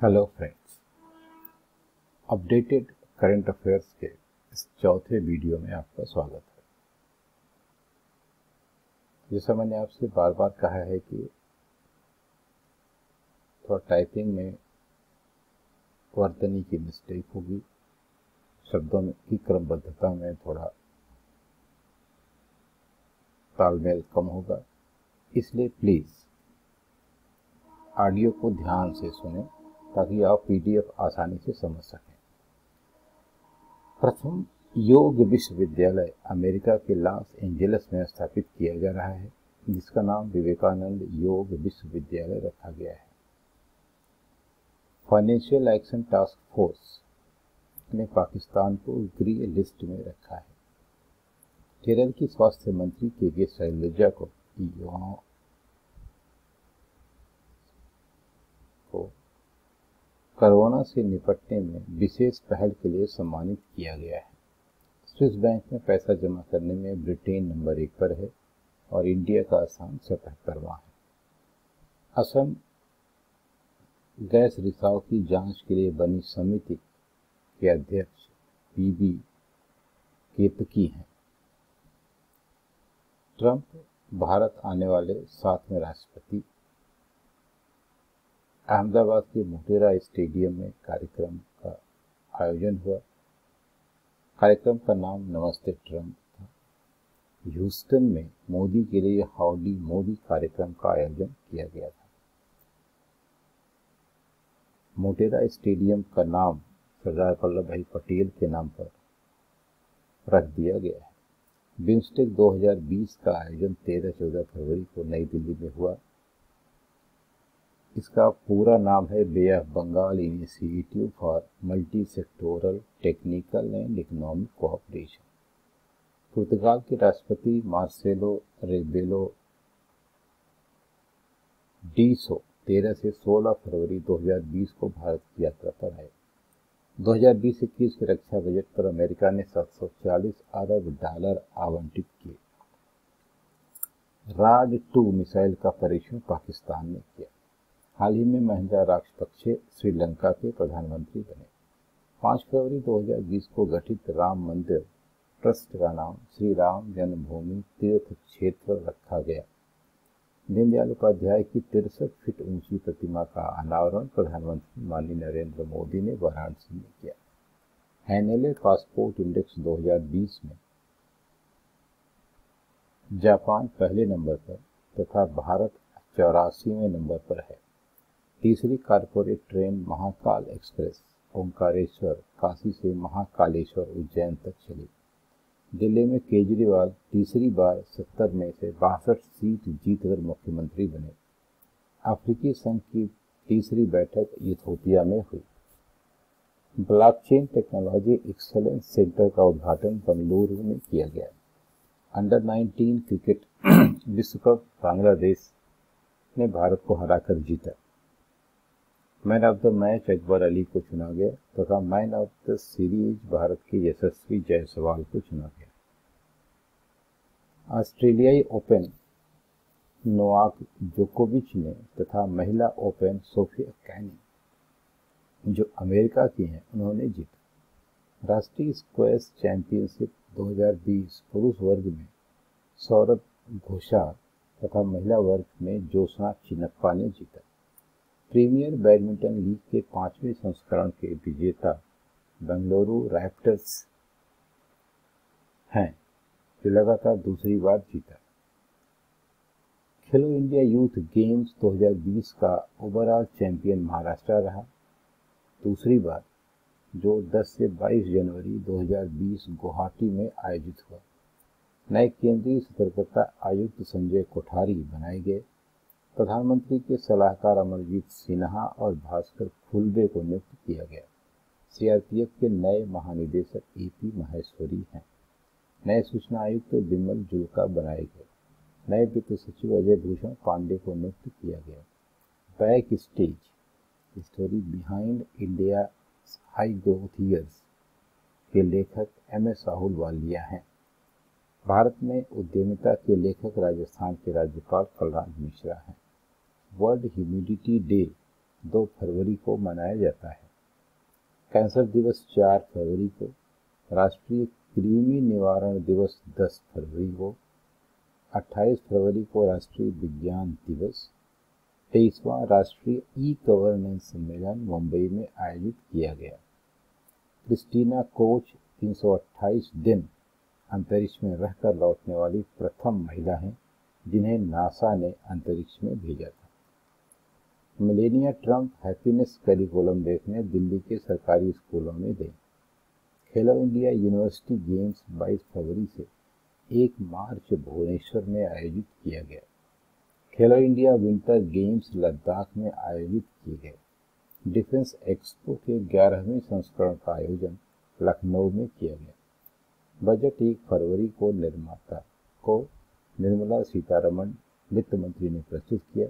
Hello friends, updated current affairs के इस चौथे वीडियो में आपका स्वागत है। जैसा मैंने आपसे बार बार कहा है कि थोड़ा टाइपिंग में वर्तनी की मिस्टेक होगी, शब्दों की क्रमबद्धता में थोड़ा तालमेल कम होगा, इसलिए प्लीज़ ऑडियो को ध्यान से सुनें ताकि आप पीडीएफ आसानी से समझ सकें। प्रथम योग विश्वविद्यालय अमेरिका के लॉस एंजलिस में स्थापित किया जा रहा है, जिसका नाम विवेकानंद योग विश्वविद्यालय रखा गया है। फाइनेंशियल एक्शन टास्क फोर्स ने पाकिस्तान को ग्रे लिस्ट में रखा है। केरल की स्वास्थ्य मंत्री के शैलजा को युवाओं को कोरोना से निपटने में विशेष पहल के लिए सम्मानित किया गया है। स्विस बैंक में पैसा जमा करने में ब्रिटेन नंबर 1 पर है और इंडिया का स्थान 77वां है। असम गैस रिसाव की जांच के लिए बनी समिति के अध्यक्ष पीबी केतकी हैं। ट्रंप भारत आने वाले 7वें राष्ट्रपति। अहमदाबाद के मोटेरा स्टेडियम में कार्यक्रम का आयोजन हुआ। कार्यक्रम का नाम नमस्ते ट्रंप था। ह्यूस्टन में मोदी के लिए हाउडी मोदी कार्यक्रम का आयोजन किया गया था। मोटेरा स्टेडियम का नाम सरदार वल्लभ भाई पटेल के नाम पर रख दिया गया है। बिम्स्टेक 2020 का आयोजन 13-14 फरवरी को नई दिल्ली में हुआ। इसका पूरा नाम है Bay of Bengal initiative for multi sectoral technical and economic cooperation. पुर्तगाल के राष्ट्रपति मार्सेलो रेबेलो डीसो 13 से 16 फरवरी 2020 को भारत की यात्रा पर आए। 2020-21 के रक्षा बजट पर अमेरिका ने $740 अरब आवंटित किए। राड 2 मिसाइल का परीक्षण पाकिस्तान ने किया। हाल ही में महिंदा राजपक्षे श्रीलंका के प्रधानमंत्री बने। 5 फरवरी 2020 को गठित राम मंदिर ट्रस्ट का नाम श्री राम जन्मभूमि तीर्थ क्षेत्र रखा गया। दीनदयाल उपाध्याय की 63 फीट ऊंची प्रतिमा का अनावरण प्रधानमंत्री माननीय नरेंद्र मोदी ने वाराणसी में किया। हैनेले पासपोर्ट इंडेक्स 2020 में जापान पहले नंबर पर तथा भारत 84वें नंबर पर है। तीसरी corporate train Mahakal express Omkareshwar Kashi से महाकालेश्वर उज्जैन तक चली। दिल्ली में केजरीवाल तीसरी बार 70 में से 62 सीट जीतकर मुख्यमंत्री बने। अफ्रीकी संघ की तीसरी बैठक इथियोपिया में हुई। ब्लॉकचेन टेक्नोलॉजी एक्सलेंस सेंटर का उद्घाटन बंगलुरु में किया गया। अंडर 19 क्रिकेट विश्व कप बांग्लादेश ने भारत को हराकर जीता। Man of the match Akbar Ali को चुना गया तथा man of the series Bharat के यशस्वी जायसवाल को चुना गया। ऑस्ट्रेलियाई ओपन नोवाक जोकोविच ने तथा महिला ओपन सोफिया केनी जो अमेरिका की हैं उन्होंने जीता। राष्ट्रीय स्क्वैश चैंपियनशिप 2020 पुरुष वर्ग में सौरभ घोषाल तथा महिला वर्ग में ज्योत्सना चिन्नप्पा ने जीता। प्रीमियर बैडमिंटन लीग के 5वें संस्करण के विजेता बेंगलुरु रैप्टर्स हैं, जो लगातार दूसरी बार जीता। खेलो इंडिया यूथ गेम्स 2020 का ओवरऑल चैंपियन महाराष्ट्र रहा दूसरी बार, जो 10 से 22 जनवरी 2020 गुवाहाटी में आयोजित हुआ। नए केंद्रीय सतर्कता आयुक्त संजय कोठारी बनाए गए। प्रधानमंत्री के सलाहकार अमरजीत सिन्हा और भास्कर खुल्बे को नियुक्त किया गया। सीआरपीएफ के नए महानिदेशक एपी महेश्वरी हैं। नए सूचना आयुक्त बिमल जुल्का बनाए गए। नए वित्त सचिव अजय भूषण पांडे को नियुक्त किया गया। Back stage story behind India high growth years के लेखक एमएस राहुल वालिया हैं। भारत में उद्यमिता के लेखक राजस्थान के राज्यपाल कलराज मिश्रा हैं। वर्ल्ड ह्यूमिडिटी डे 2 फरवरी को मनाया जाता है। कैंसर दिवस 4 फरवरी को, राष्ट्रीय कृमि निवारण दिवस 10 फरवरी को, 28 फरवरी को राष्ट्रीय विज्ञान दिवस, 23वां राष्ट्रीय ई गवर्नेंस सम्मेलन मुंबई में आयोजित किया गया। क्रिस्टीना कोच 328 दिन अंतरिक्ष में रहकर लौटने वाली प्रथम महिला हैं जिन्हें नासा ने अंतरिक्ष में भेजा था। मिलेनिया ट्रम्प हैप्पीनेस करिकुलम देखने दिल्ली के सरकारी स्कूलों में दें। खेलो इंडिया यूनिवर्सिटी गेम्स 22 फरवरी से 1 मार्च भुवनेश्वर में आयोजित किया गया। खेलो इंडिया विंटर गेम्स लद्दाख में आयोजित किए गए। डिफेंस एक्सपो के 11वें संस्करण का आयोजन लखनऊ में किया गया। बजट 1 फरवरी को निर्मला सीतारमण वित्त मंत्री ने प्रस्तुत किया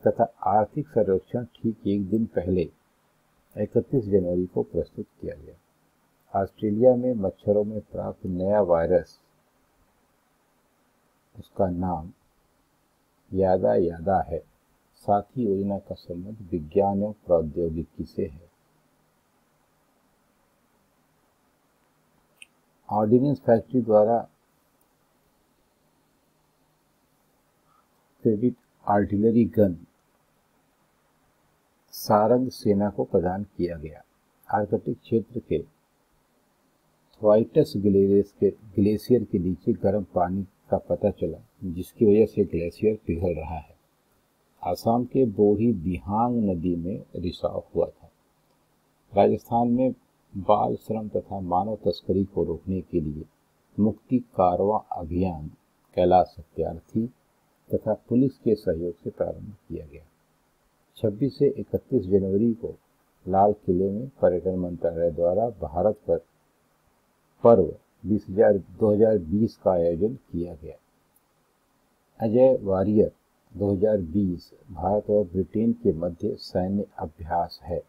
तथा आर्थिक सर्वेक्षण ठीक 1 दिन पहले 31 जनवरी को प्रस्तुत किया गया। ऑस्ट्रेलिया में मच्छरों में प्राप्त नया वायरस, उसका नाम यादा है। साथ ही योजना का संबंध विज्ञान एवं प्रौद्योगिकी से है। ऑर्डिनेंस फैक्ट्री द्वारा क्रेडिट आर्टिलरी गन सारंग सेना को प्रदान किया गया। आर्कटिक क्षेत्र के थ्वाइटस ग्लेशियर के नीचे गर्म पानी का पता चला, जिसकी वजह से ग्लेशियर पिघल रहा है। आसाम के बोरी दिहांग नदी में रिसाव हुआ था। राजस्थान में बाल श्रम तथा मानव तस्करी को रोकने के लिए मुक्ति कारवां अभियान कैलाश सत्यार्थी तथा पुलिस के सहयोग से प्रारंभ किया गया। 26 से 31 जनवरी को लाल किले में पर्यटन मंत्रालय द्वारा भारत पर पर्व 2020 का आयोजन किया गया। अजय वॉरियर 2020 भारत और ब्रिटेन के मध्य सैन्य अभ्यास है।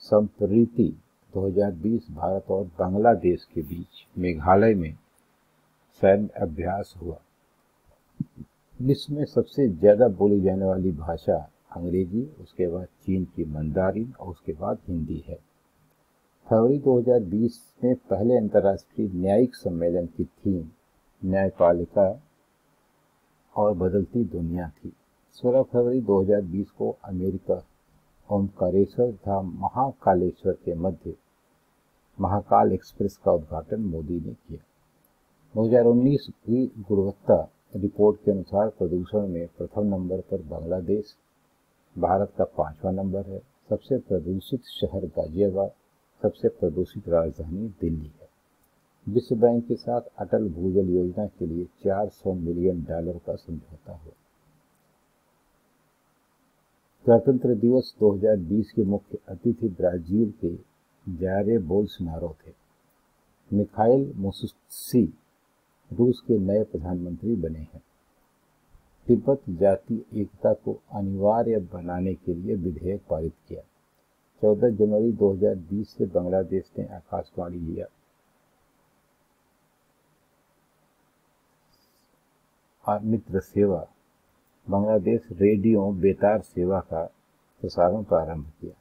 संप्रीति 2020 भारत और बांग्लादेश के बीच मेघालय में सैन्य अभ्यास हुआ। विश्व में सबसे ज्यादा बोली जाने वाली भाषा अंग्रेजी, उसके बाद चीन की मंदारिन और उसके बाद हिंदी है। फरवरी 2020 में पहले अंतर्राष्ट्रीय न्यायिक सम्मेलन की थीम न्यायपालिका और बदलती दुनिया थी। 16 फरवरी 2020 को अमेरिका ओमकारेश्वर तथा महाकालेश्वर के मध्य महाकाल एक्सप्रेस का उद्घाटन मोदी ने किया। 2019 की गुणवत्ता रिपोर्ट के अनुसार प्रदूषण में प्रथम नंबर पर बांग्लादेश, भारत का 5वां नंबर है। सबसे प्रदूषित शहर गाजियाबाद, सबसे प्रदूषित राजधानी दिल्ली है। विश्व बैंक के साथ अटल भूजल योजना के लिए $400 मिलियन का समझौता हुआ। गणतंत्र दिवस 2020 के मुख्य अतिथि ब्राजील के जायर बोल्सोनारो थे। मिखाइल मुस्सी रूस के नए प्रधानमंत्री बने हैं। तिब्बत जाति एकता को अनिवार्य बनाने के लिए विधेयक पारित किया। 14 जनवरी 2020 से बांग्लादेश ने आकाशवाणी लिया। मित्र सेवा बांग्लादेश रेडियो बेतार सेवा का प्रसारण प्रारंभ किया।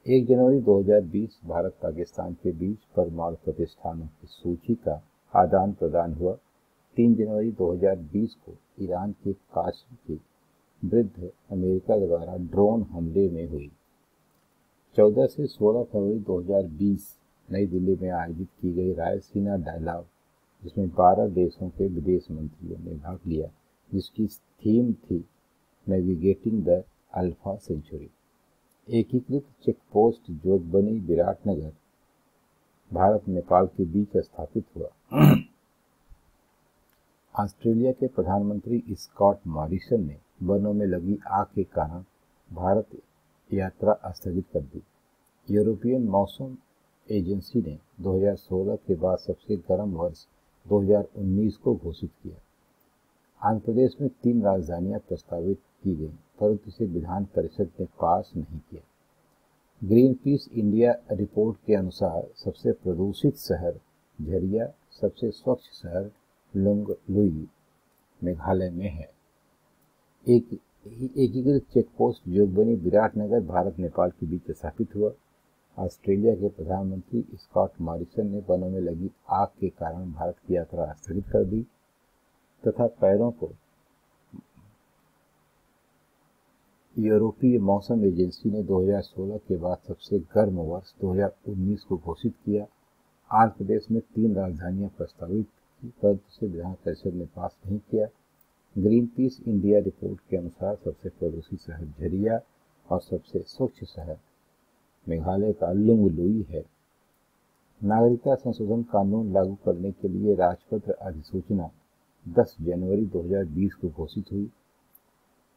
1 जनवरी 2020 भारत पाकिस्तान के बीच परमाणु प्रतिष्ठानों की सूची का आदान प्रदान हुआ। 3 जनवरी 2020 को ईरान के कासिम की वृद्ध अमेरिका द्वारा ड्रोन हमले में हुई। 14 से 16 फरवरी 2020 नई दिल्ली में आयोजित की गई रायसीना डायलॉग, जिसमें 12 देशों के विदेश मंत्रियों ने भाग लिया, जिसकी थीम थी नेविगेटिंग द अल्फा सेंचुरी। एकीकृत चेक पोस्ट जोगबनी विराटनगर भारत नेपाल के बीच स्थापित हुआ। ऑस्ट्रेलिया के प्रधानमंत्री स्कॉट मॉरिसन ने वनों में लगी आग के कारण भारत यात्रा स्थगित कर दी। यूरोपियन मौसम एजेंसी ने 2016 के बाद सबसे गर्म वर्ष 2019 को घोषित किया। आंध्र प्रदेश में 3 राजधानियां प्रस्तावित की गई, परंतु इसे विधान परिषद ने पास नहीं किया। ग्रीन पीस इंडिया रिपोर्ट के अनुसार सबसे प्रदूषित शहर झरिया, सबसे स्वच्छ शहर लुंगलुई मेघालय में है। एक एकीकृत चेक पोस्ट जोगबनी विराटनगर भारत नेपाल के बीच स्थापित हुआ। ऑस्ट्रेलिया के प्रधानमंत्री स्कॉट मॉरिसन ने वनों में लगी आग के कारण भारत की यात्रा स्थगित कर दी तथा पैरों को यूरोपीय मौसम एजेंसी ने 2016 के बाद सबसे गर्म वर्ष 2019 को घोषित किया। आंध्र प्रदेश में 3 राजधानियां प्रस्तावित की, परंतु से विधान परिषद ने पास नहीं किया। ग्रीन पीस इंडिया रिपोर्ट के अनुसार सबसे प्रदूषित शहर झरिया और सबसे स्वच्छ शहर मेघालय का लुंगलुई है। नागरिकता संशोधन कानून लागू करने के लिए राजपत्र अधिसूचना 10 जनवरी 2020 को घोषित हुई।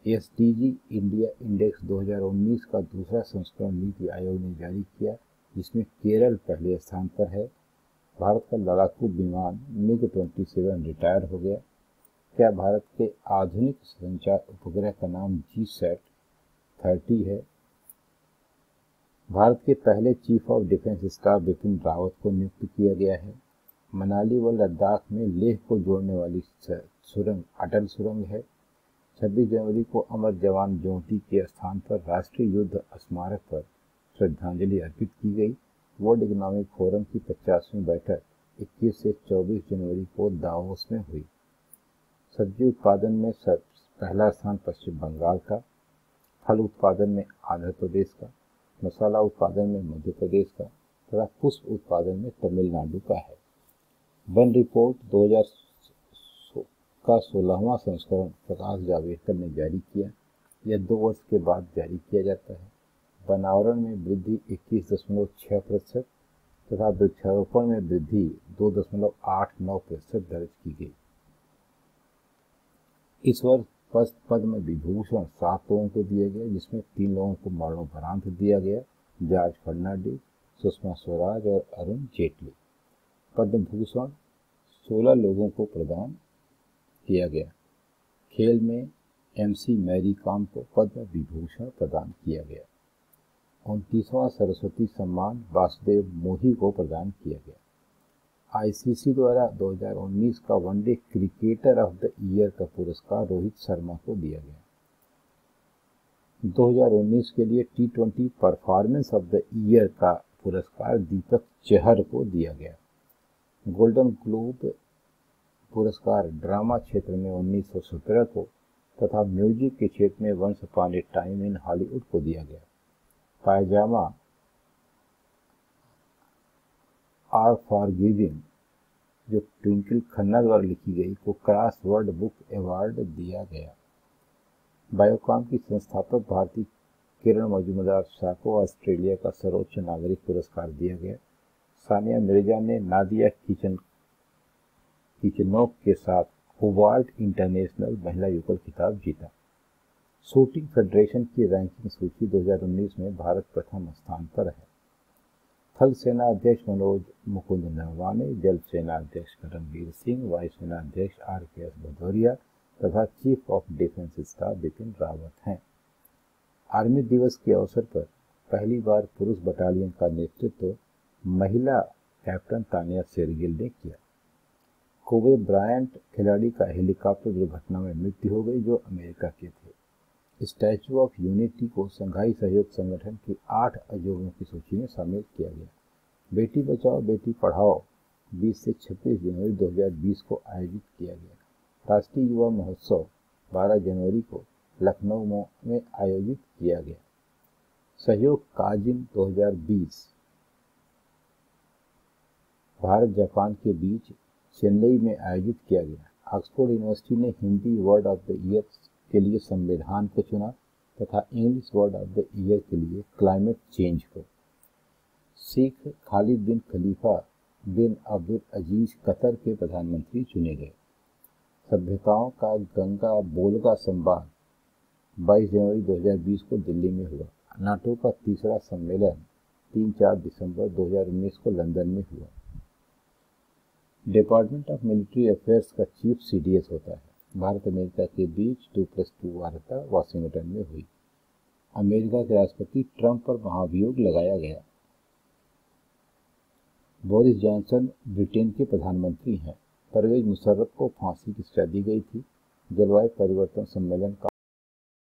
एसडीजी इंडिया इंडेक्स 2019 का दूसरा संस्करण नीति आयोग ने जारी किया, जिसमें केरल पहले स्थान पर है। भारत का लड़ाकू विमान MiG-27 रिटायर हो गया। क्या भारत के आधुनिक संचार उपग्रह का नाम GSAT-30 है? भारत के पहले chief of defence staff Bipin Rawat को नियुक्त किया गया है। मनाली व लद्दाख में लेह को जोड़ने वाली सुरंग अटल सुरंग है। 26 जनवरी को अमर जवान ज्योति के स्थान पर राष्ट्रीय युद्ध स्मारक पर श्रद्धांजलि अर्पित की गई। वर्ल्ड इकोनॉमिक फोरम की 50वीं बैठक 21 से 24 जनवरी को दावोस में हुई। सब्जी उत्पादन में पहला स्थान पश्चिम बंगाल का, फल उत्पादन में आंध्र प्रदेश का, मसाला उत्पादन में मध्य प्रदेश का तथा पुष्प उत्पादन में तमिलनाडु का है। वन रिपोर्ट 2000 का 16वां संस्करण प्रकाश जावड़ेकर ने जारी किया। यह 2 वर्ष के बाद जारी किया जाता है। वनावरण में वृद्धि 21.6% तथा वृक्षारोपण में वृद्धि 2.89% दर्ज की गई। इस वर्ष पद्म विभूषण 7 लोगों को दिया गया, जिसमें 3 लोगों को मरणोपरांत दिया गया, जॉर्ज फर्नांडिस, सुषमा स्वराज और अरुण जेटली। पद्म भूषण 16 लोगों को प्रदान किया गया। खेल में MC मैरी कॉम को पद्म विभूषण प्रदान किया गया। 29वां सरस्वती सम्मान वासुदेव मोही को प्रदान किया गया। ICC द्वारा 2019 का one day cricketer of the year का पुरस्कार रोहित शर्मा को दिया गया। 2019 के लिए T20 performance of the year का पुरस्कार दीपक चहर को दिया गया। गोल्डन ग्लोब पुरस्कार ड्रामा क्षेत्र में 1917 को तथा म्यूजिक के क्षेत्र में once upon a time in Hollywood को दिया गया। पायजामा आर फॉरगिविंग जो ट्विंकल खन्ना द्वारा लिखी गई को क्रॉसवर्ड बुक अवार्ड दिया गया। बायोकॉम की संस्थापक भारती किरण मजूमदार शाह को ऑस्ट्रेलिया का सर्वोच्च नागरिक पुरस्कार दिया गया। सानिया मिर्जा ने नादिया किचनोक के साथ होबार्ट इंटरनेशनल महिला युगल खिताब जीता। शूटिंग फेडरेशन की रैंकिंग सूची 2019 में भारत प्रथम स्थान पर है। थल सेना अध्यक्ष मनोज मुकुंद नरवाने, जल सेना अध्यक्ष करमबीर सिंह, वायु सेना अध्यक्ष RKS भदौरिया तथा chief of defence staff Bipin Rawat हैं। आर्मी दिवस के अवसर पर पहली बार पुरुष बटालियन का नेतृत्व महिला कैप्टन तानिया शेरगिल ने किया। कोबे ब्रायंट खिलाड़ी का हेलीकॉप्टर दुर्घटना में मृत्यु हो गई, जो अमेरिका के थे। स्टैचू ऑफ यूनिटी को संघाई सहयोग संगठन की 8 अजूबों की सूची में शामिल किया गया। बेटी बचाओ बेटी पढ़ाओ 20 से 26 जनवरी 2020 को आयोजित किया गया। राष्ट्रीय युवा महोत्सव 12 जनवरी को लखनऊ में आयोजित किया गया। सहयोग काजिन 2020 भारत जापान के बीच चेन्नई में आयोजित किया गया। ऑक्सफोर्ड यूनिवर्सिटी ने Hindi word of the year के लिए संविधान को चुना तथा English word of the year के लिए क्लाइमेट चेंज को। शेख खालिद बिन खलीफा बिन अब्दुल अजीज कतर के प्रधानमंत्री चुने गए। सभ्यताओं का गंगा बोलगा संवाद 22 जनवरी 2020 को दिल्ली में हुआ। नाटो का तीसरा सम्मेलन 3-4 दिसंबर 2019 को लंदन में हुआ। डिपार्टमेंट ऑफ मिलिट्री अफेयर्स का चीफ CDS होता है। भारत अमेरिका के बीच 2+2 वार्ता वाशिंगटन में हुई। अमेरिका के राष्ट्रपति ट्रंप पर महाभियोग लगाया गया। बोरिस जॉनसन ब्रिटेन के प्रधानमंत्री हैं। परवेज मुशर्रफ को फांसी की सजा दी गई थी। जलवायु परिवर्तन सम्मेलन का